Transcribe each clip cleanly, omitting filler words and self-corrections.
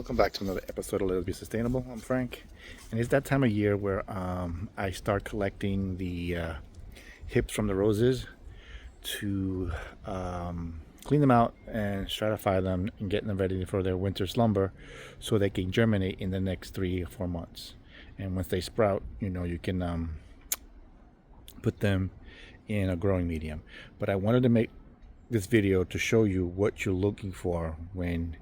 Welcome back to another episode of Let's Be Sustainable. I'm Frank, and it's that time of year where I start collecting the hips from the roses to clean them out and stratify them and get them ready for their winter slumber so they can germinate in the next 3 or 4 months. And once they sprout, you can put them in a growing medium. But I wanted to make this video to show you what you're looking for when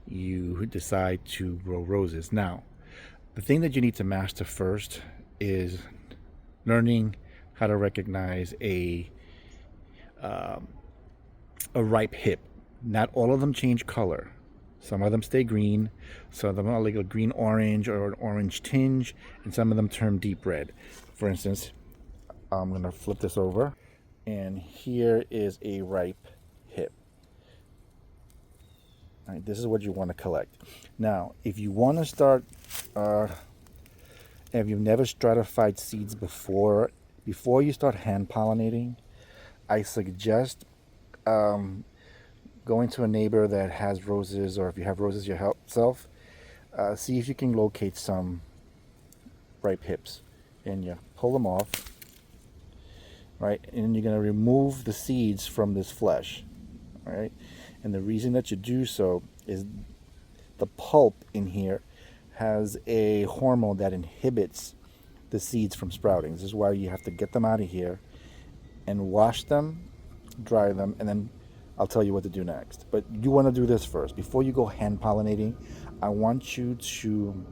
you decide to grow roses. Now, the thing that you need to master first is learning how to recognize a ripe hip. Not all of them change color. Some of them stay green, some of them are like a green orange or an orange tinge, and some of them turn deep red. For instance, I'm going to flip this over, and here is a ripe hip. All right, this is what you want to collect. Now, if you want to start, if you've never stratified seeds before you start hand pollinating, I suggest going to a neighbor that has roses, or if you have roses yourself, see if you can locate some ripe hips, and you pull them off, right? And you're going to remove the seeds from this flesh, all right? And the reason that you do so is the pulp in here has a hormone that inhibits the seeds from sprouting. This is why you have to get them out of here and wash them, dry them, and then I'll tell you what to do next. But you want to do this first. Before you go hand pollinating, I want you to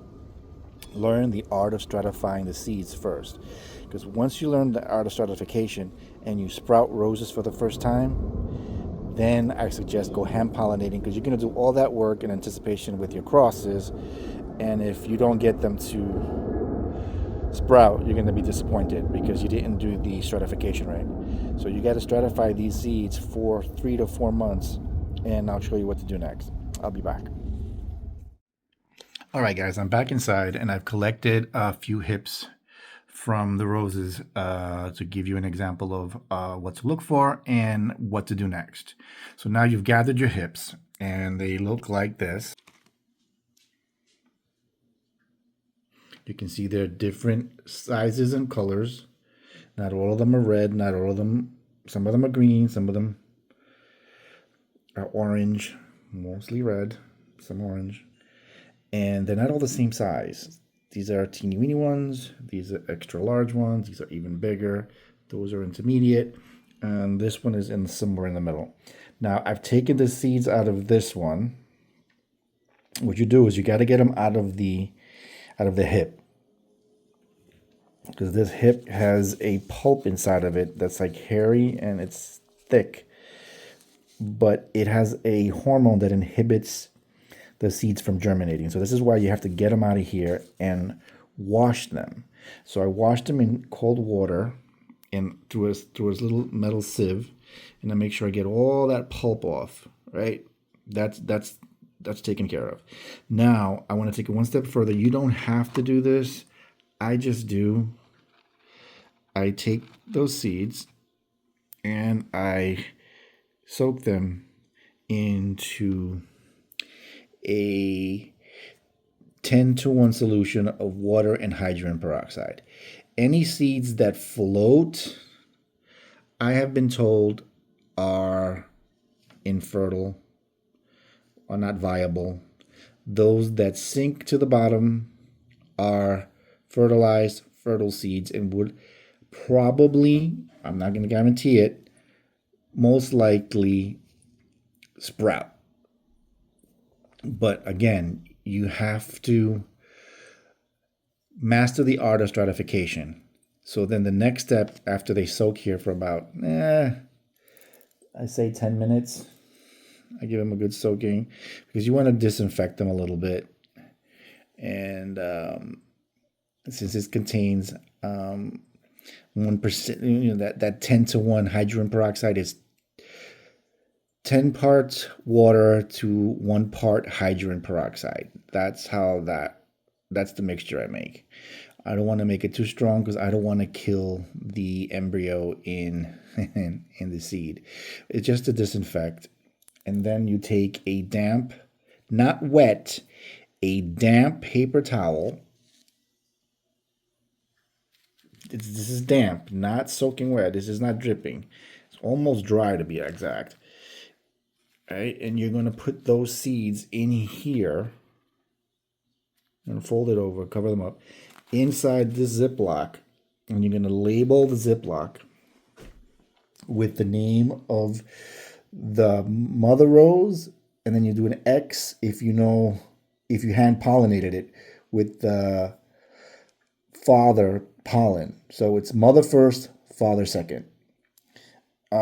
learn the art of stratifying the seeds first. Because once you learn the art of stratification and you sprout roses for the first time, then I suggest go hand pollinating, because you're going to do all that work in anticipation with your crosses, and if you don't get them to sprout, you're going to be disappointed because you didn't do the stratification right. So you got to stratify these seeds for 3 to 4 months, and I'll show you what to do next. I'll be back. All right, guys, I'm back inside, and I've collected a few hips from the roses to give you an example of what to look for and what to do next. So now you've gathered your hips, and they look like this. You can see they're different sizes and colors. Not all of them are red, not all of them, some of them are green, some of them are orange, mostly red, some orange. And they're not all the same size. These are teeny weeny ones, these are extra large ones, these are even bigger, those are intermediate, and this one is somewhere in the middle. Now, I've taken the seeds out of this one. What you do is you got to get them out of the hip, because this hip has a pulp inside of it that's like hairy and it's thick, but it has a hormone that inhibits the seeds from germinating. So this is why you have to get them out of here and wash them. So I washed them in cold water and through a little metal sieve, and I make sure I get all that pulp off, right? That's taken care of. Now I want to take it one step further. You don't have to do this. I just do. I take those seeds and I soak them into a 10-to-1 solution of water and hydrogen peroxide. Any seeds that float, I have been told, are infertile, are not viable. Those that sink to the bottom are fertilized, fertile seeds, and would probably, I'm not going to guarantee it, most likely sprout. But again, you have to master the art of stratification. So then the next step, after they soak here for about, I say 10 minutes, I give them a good soaking, because you want to disinfect them a little bit. And since this contains 1%, that 10-to-1 hydrogen peroxide is 10 parts water to 1 part hydrogen peroxide. That's the mixture I make. I don't want to make it too strong because I don't want to kill the embryo in the seed. It's just to disinfect. And then you take a damp, not wet, a damp paper towel. This is damp, not soaking wet. This is not dripping. It's almost dry to be exact. All right, and you're going to put those seeds in here. I'm going to fold it over, cover them up, inside this Ziploc. And you're going to label the Ziploc with the name of the mother rose, and then you do an X if you know, if you hand pollinated it with the father pollen. So it's mother first, father second.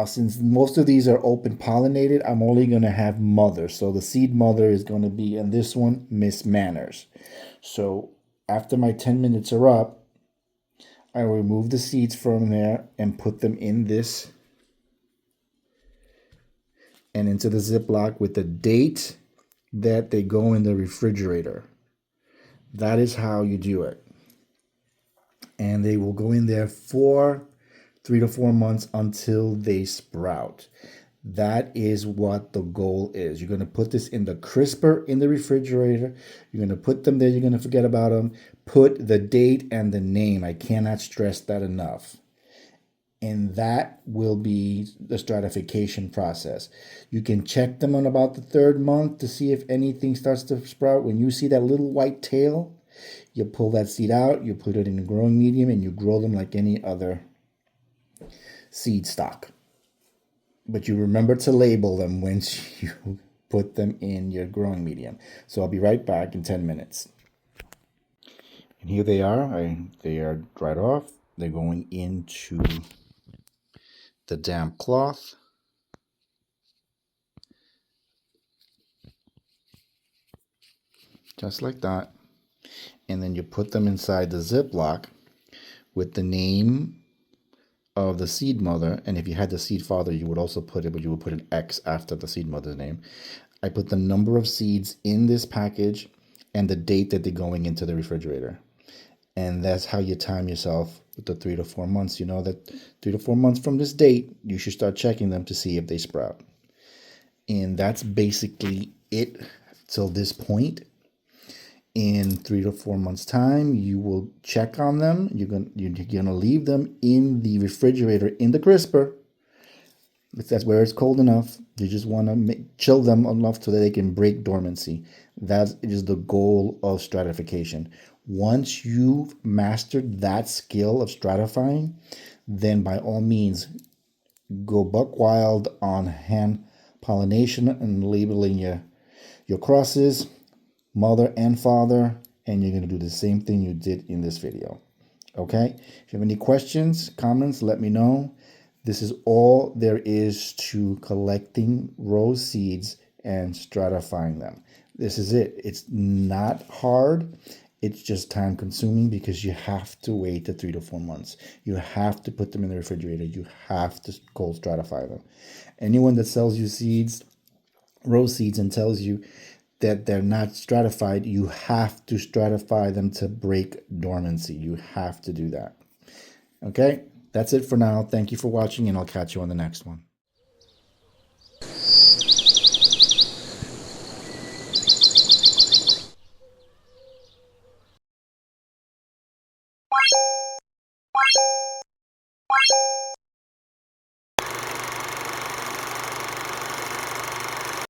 Since most of these are open pollinated, I'm only going to have mother. So the seed mother is going to be, in this one, Miss Manners. So after my 10 minutes are up, I remove the seeds from there and put them in this and into the Ziploc with the date that they go in the refrigerator. That is how you do it. And they will go in there for 3 to 4 months until they sprout. That is what the goal is. You're going to put this in the crisper in the refrigerator. You're going to put them there. You're going to forget about them. Put the date and the name. I cannot stress that enough. And that will be the stratification process. You can check them on about the 3rd month to see if anything starts to sprout. When you see that little white tail, you pull that seed out, you put it in a growing medium, and you grow them like any other seed stock. But you remember to label them once you put them in your growing medium. So I'll be right back in 10 minutes. And here they are. They are dried off. They're going into the damp cloth. Just like that. And then you put them inside the Ziploc with the name of the seed mother. And if you had the seed father, you would also put it, but you would put an X after the seed mother's name. I put the number of seeds in this package and the date that they're going into the refrigerator. And that's how you time yourself with the 3 to 4 months. You know that 3 to 4 months from this date, you should start checking them to see if they sprout. And that's basically it till this point. In 3 to 4 months' time, you will check on them. You're gonna leave them in the refrigerator in the crisper. That's where it's cold enough. You just want to chill them enough so that they can break dormancy. That is the goal of stratification. Once you've mastered that skill of stratifying, then by all means, go buck wild on hand pollination and labeling your crosses, mother and father, and you're going to do the same thing you did in this video. Okay? If you have any questions, comments, let me know. This is all there is to collecting rose seeds and stratifying them. This is it. It's not hard. It's just time consuming because you have to wait the 3 to 4 months. You have to put them in the refrigerator. You have to cold stratify them. Anyone that sells you seeds, rose seeds, and tells you that they're not stratified, you have to stratify them to break dormancy. You have to do that. Okay? That's it for now. Thank you for watching, and I'll catch you on the next one.